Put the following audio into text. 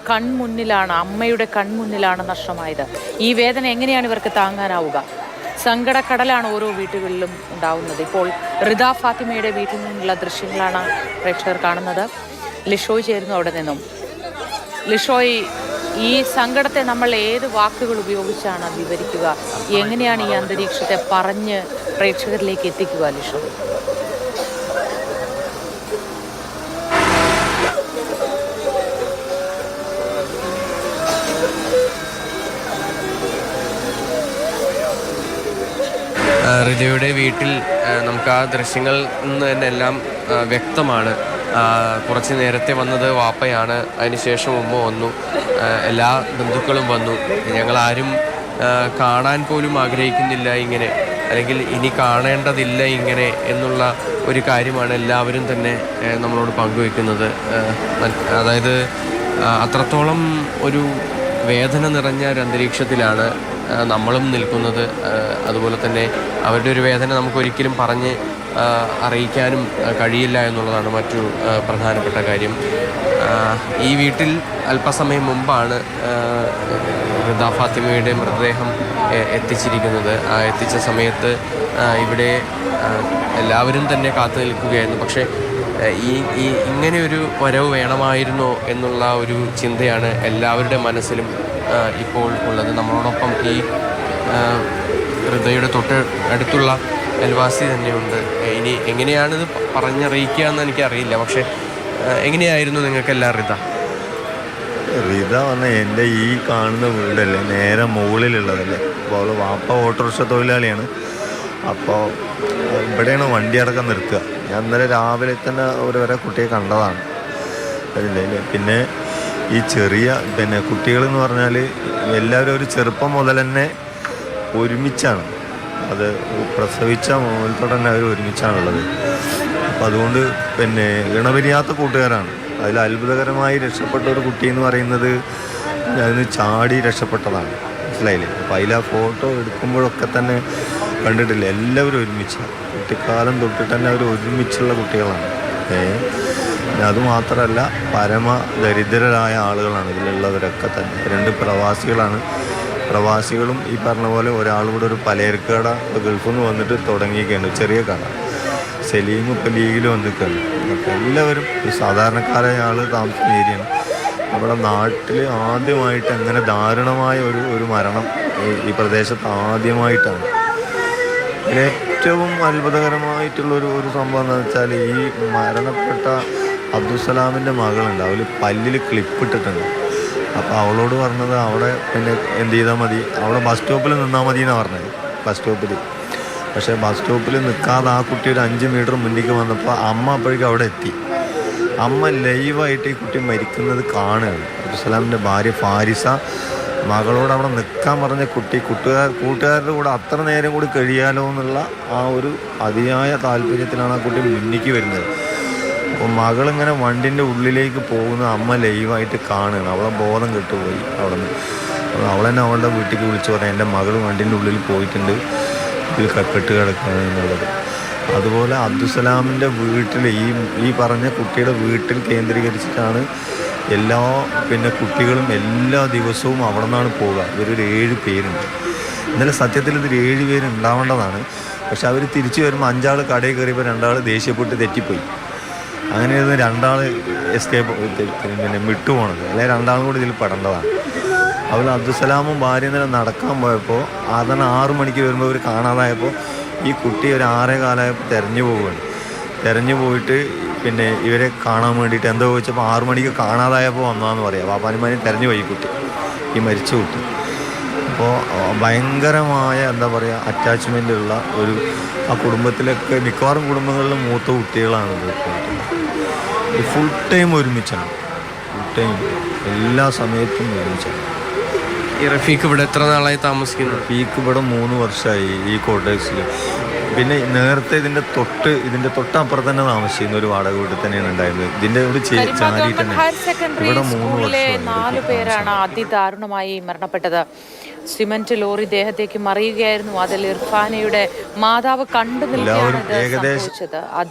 കൺമുന്നിലാണ്, അമ്മയുടെ കൺമുന്നിലാണ് നഷ്ടമായത്. ഈ വേദന എങ്ങനെയാണ് ഇവർക്ക് താങ്ങാനാവുക? സങ്കടക്കടലാണ് ഓരോ വീട്ടുകളിലും ഉണ്ടാവുന്നത്. ഇപ്പോൾ റിദ ഫാത്തിമയുടെ വീട്ടിൽ നിന്നുള്ള ദൃശ്യങ്ങളാണ് പ്രേക്ഷകർ കാണുന്നത്. ലിഷോയ് ചേരുന്നു അവിടെ നിന്നും. ലിഷോയ്, ഈ സങ്കടത്തെ നമ്മൾ ഏത് വാക്കുകൾ ഉപയോഗിച്ചാണ് വിവരിക്കുക? എങ്ങനെയാണ് ഈ അന്തരീക്ഷത്തെ പറഞ്ഞ് പ്രേക്ഷകരിലേക്ക് എത്തിക്കുക ലിഷോയ്? റിദയുടെ വീട്ടിൽ നമുക്ക് ആ ദൃശ്യങ്ങളിൽ നിന്ന് തന്നെ എല്ലാം വ്യക്തമാണ്. കുറച്ച് നേരത്തെ വന്നത് വാപ്പയാണ്, അതിനുശേഷം ഉമ്മ വന്നു, എല്ലാ ബന്ധുക്കളും വന്നു. ഞങ്ങളാരും കാണാൻ പോലും ആഗ്രഹിക്കുന്നില്ല ഇങ്ങനെ, അല്ലെങ്കിൽ ഇനി കാണേണ്ടതില്ല ഇങ്ങനെ എന്നുള്ള ഒരു കാര്യമാണ് എല്ലാവരും തന്നെ നമ്മളോട് പങ്കുവെക്കുന്നത്. അതായത് അത്രത്തോളം ഒരു വേദന നിറഞ്ഞ ഒരു അന്തരീക്ഷത്തിലാണ് നമ്മളും നിൽക്കുന്നത്. അതുപോലെ തന്നെ അവരുടെ ഒരു വേദന നമുക്കൊരിക്കലും പറഞ്ഞ് അറിയിക്കാനും കഴിയില്ല എന്നുള്ളതാണ് മറ്റൊരു പ്രധാനപ്പെട്ട കാര്യം. ഈ വീട്ടിൽ അല്പസമയം മുമ്പാണ് റിദ ഫാത്തിമയുടെ മൃതദേഹം എത്തിച്ചിരിക്കുന്നത്. എത്തിച്ച സമയത്ത് ഇവിടെ എല്ലാവരും തന്നെ കാത്തു നിൽക്കുകയായിരുന്നു. പക്ഷേ ഇങ്ങനെയൊരു വരവ് വേണമായിരുന്നോ എന്നുള്ള ഒരു ചിന്തയാണ് എല്ലാവരുടെ മനസ്സിലും ഇപ്പോൾ ഉള്ളത്. നമ്മളോടൊപ്പം ഈ റിദയുടെ തൊട്ട് അടുത്തുള്ള അയൽവാസി തന്നെയുണ്ട്. ഇനി എങ്ങനെയാണിത് പറഞ്ഞറിയിക്കുക എന്ന് എനിക്കറിയില്ല. പക്ഷേ എങ്ങനെയായിരുന്നു നിങ്ങൾക്കെല്ലാം റിദ പറഞ്ഞാൽ എൻ്റെ ഈ കാണുന്ന വീടല്ലേ, നേരെ മുകളിലുള്ളതല്ലേ. അപ്പോൾ അവൾ വാപ്പ ഓട്ടോറിക്ഷ തൊഴിലാളിയാണ്. അപ്പോൾ ഇവിടെയാണ് വണ്ടി അടക്കം നിർത്തുക. ഞാൻ ഇന്നലെ രാവിലെ തന്നെ ഓരോരോ കുട്ടിയെ കണ്ടതാണ്. അതില്ലേ പിന്നെ ഈ ചെറിയ കുട്ടികളെന്ന് പറഞ്ഞാൽ എല്ലാവരും ഒരു ചെറുപ്പം മുതൽ തന്നെ ഒരുമിച്ചാണ്. അത് പ്രസവിച്ച മുതൽത്തോടെ തന്നെ അവർ ഒരുമിച്ചാണുള്ളത്. അപ്പം അതുകൊണ്ട് ഇണപിരിയാത്ത കൂട്ടുകാരാണ്. അതിൽ അത്ഭുതകരമായി രക്ഷപ്പെട്ട ഒരു കുട്ടി എന്ന് പറയുന്നത് അതിന് ചാടി രക്ഷപ്പെട്ടതാണ്, മനസ്സിലായില്ലേ? അപ്പം അതിൽ ആ ഫോട്ടോ എടുക്കുമ്പോഴൊക്കെ തന്നെ കണ്ടിട്ടില്ല, എല്ലാവരും ഒരുമിച്ചാണ്. കുട്ടിക്കാലം തൊട്ടിട്ട് തന്നെ അവർ ഒരുമിച്ചുള്ള കുട്ടികളാണ്. അതുമാത്രമല്ല പരമ ദരിദ്രരായ ആളുകളാണ് ഇതിലുള്ളവരൊക്കെ തന്നെ. 2 പ്രവാസികളാണ്. പ്രവാസികളും ഈ പറഞ്ഞ പോലെ ഒരാളിവിടെ ഒരു പലചരക്ക് കട ഗൾഫിൽ നിന്ന് വന്നിട്ട് തുടങ്ങിയിരിക്കുകയാണ്, ചെറിയ കട. സലീമും ഇപ്പോൾ ലീഗിൽ വന്നിരിക്കുകയാണ്. അപ്പോൾ എല്ലാവരും ഈ സാധാരണക്കാരായ ആൾ താമസിക്കുന്ന ഏരിയയാണ്. നമ്മുടെ നാട്ടിൽ ആദ്യമായിട്ട് അങ്ങനെ ദാരുണമായ ഒരു മരണം ഈ പ്രദേശത്ത് ആദ്യമായിട്ടാണ്. ഏറ്റവും അത്ഭുതകരമായിട്ടുള്ളൊരു സംഭവം എന്താണെന്ന് വെച്ചാൽ ഈ മരണപ്പെട്ട അബ്ദുസലാമിൻ്റെ മകളുണ്ട്, അവൾ പല്ലിൽ ക്ലിപ്പിട്ടിട്ടുണ്ട്. അപ്പോൾ അവളോട് പറഞ്ഞത് അവിടെ എന്ത് ചെയ്താൽ മതി, അവിടെ ബസ് സ്റ്റോപ്പിൽ നിന്നാൽ മതി എന്നാണ് പറഞ്ഞത്, ബസ് സ്റ്റോപ്പിൽ. പക്ഷേ ബസ് സ്റ്റോപ്പിൽ നിൽക്കാതെ ആ കുട്ടി ഒരു 5 മീറ്റർ മുന്നിലേക്ക് വന്നപ്പോൾ അമ്മ അപ്പോഴേക്കും അവിടെ എത്തി. അമ്മ ലൈവായിട്ട് ഈ കുട്ടി മരിക്കുന്നത് കാണുകയാണ്. അബ്ദുസലാമിൻ്റെ ഭാര്യ ഫാരിസ മകളോട് അവിടെ നിൽക്കാൻ പറഞ്ഞ കൂട്ടുകാരുടെ കൂടെ അത്ര നേരം കൂടി കഴിയാലോ എന്നുള്ള ആ ഒരു അതിയായ താല്പര്യത്തിലാണ് ആ കുട്ടി മുന്നിലേക്ക് വരുന്നത്. അപ്പോൾ മകളിങ്ങനെ വണ്ടിൻ്റെ ഉള്ളിലേക്ക് പോകുന്ന അമ്മ ലൈവായിട്ട് കാണുകയാണ്. അവളെ ബോധം കെട്ടുപോയി അവിടെ നിന്ന്. അവളെന്നെ അവളുടെ വീട്ടിലേക്ക് വിളിച്ചു പറഞ്ഞാൽ എൻ്റെ മകൾ വണ്ടിൻ്റെ ഉള്ളിൽ പോയിട്ടുണ്ട്, ഇതിൽ കെട്ട് കിടക്കുകയാണ് എന്നുള്ളത്. അതുപോലെ അബ്ദുസലാമിൻ്റെ വീട്ടിൽ ഈ പറഞ്ഞ കുട്ടിയുടെ വീട്ടിൽ കേന്ദ്രീകരിച്ചിട്ടാണ് എല്ലാ കുട്ടികളും എല്ലാ ദിവസവും അവിടെ നിന്നാണ് പോവുക. ഇവരൊരു 7 പേരുണ്ട്. ഇന്നലെ സത്യത്തിൽ ഇതിൽ 7 പേര് ഉണ്ടാവേണ്ടതാണ്. പക്ഷെ അവർ തിരിച്ചു വരുമ്പോൾ 5 ആൾ കടയിൽ കയറിയപ്പോൾ 2 ആൾ ദേഷ്യപ്പെട്ട് തെറ്റിപ്പോയി. അങ്ങനെ 2 ആൾ എസ്കേപ്പ് വിട്ടുപോകണത്, അല്ലെങ്കിൽ 2 ആളും കൂടി ഇതിൽ പെടേണ്ടതാണ്. അതുപോലെ അബ്ദുസലാമും ഭാര്യ ഇന്നലെ നടക്കാൻ പോയപ്പോൾ അതന്നെ 6 മണിക്ക് വരുമ്പോൾ അവർ കാണാതായപ്പോൾ ഈ കുട്ടി ഒരു 6:15 തെരഞ്ഞു പോവുകയാണ്. തെരഞ്ഞു പോയിട്ട് ഇവരെ കാണാൻ വേണ്ടിയിട്ട് എന്തോ ചോദിച്ചപ്പോൾ 6 മണിക്ക് കാണാതായപ്പോൾ വന്നതാന്ന് പറയാം. വാപ്പാനിമാരി തെരഞ്ഞു പോയി കുട്ടി, ഈ മരിച്ച കുട്ടി. അപ്പോൾ ഭയങ്കരമായ അറ്റാച്ച്മെൻ്റ് ഉള്ള ആ കുടുംബത്തിലൊക്കെ മിക്കവാറും കുടുംബങ്ങളിലും മൂത്ത കുട്ടികളാണ് ഇത്. ഫുൾ ടൈം ഒരുമിച്ചാണ്, ഫുൾ ടൈം എല്ലാ സമയത്തും ഒരുമിച്ചാണ്. ഈ റഫീഖ് ഇവിടെ എത്ര നാളായി താമസിക്കുന്നു? റഫീഖ് ഇവിടെ 3 വർഷമായി ഈ കോട്ടേഴ്സിൽ. പിന്നെ നേരത്തെ ഇതിൻ്റെ തൊട്ടപ്പുറത്ത് തന്നെ താമസിക്കുന്ന ഒരു വാടക വീട്ടിൽ തന്നെയാണ് ഉണ്ടായിരുന്നത്. ഇതിൻ്റെ ഇവിടെ ഇവിടെ 4 പേരാണ് അതിദാരുണമായി മരണപ്പെട്ടത്. സിമന്റ് ലോറി ദേഹത്തേക്ക് മറിയുകയായിരുന്നു. അതിൽ ഇർഫാനയുടെ മാതാവ് കണ്ടു നിൽക്കുകയാണ് സംഭവിച്ചത്.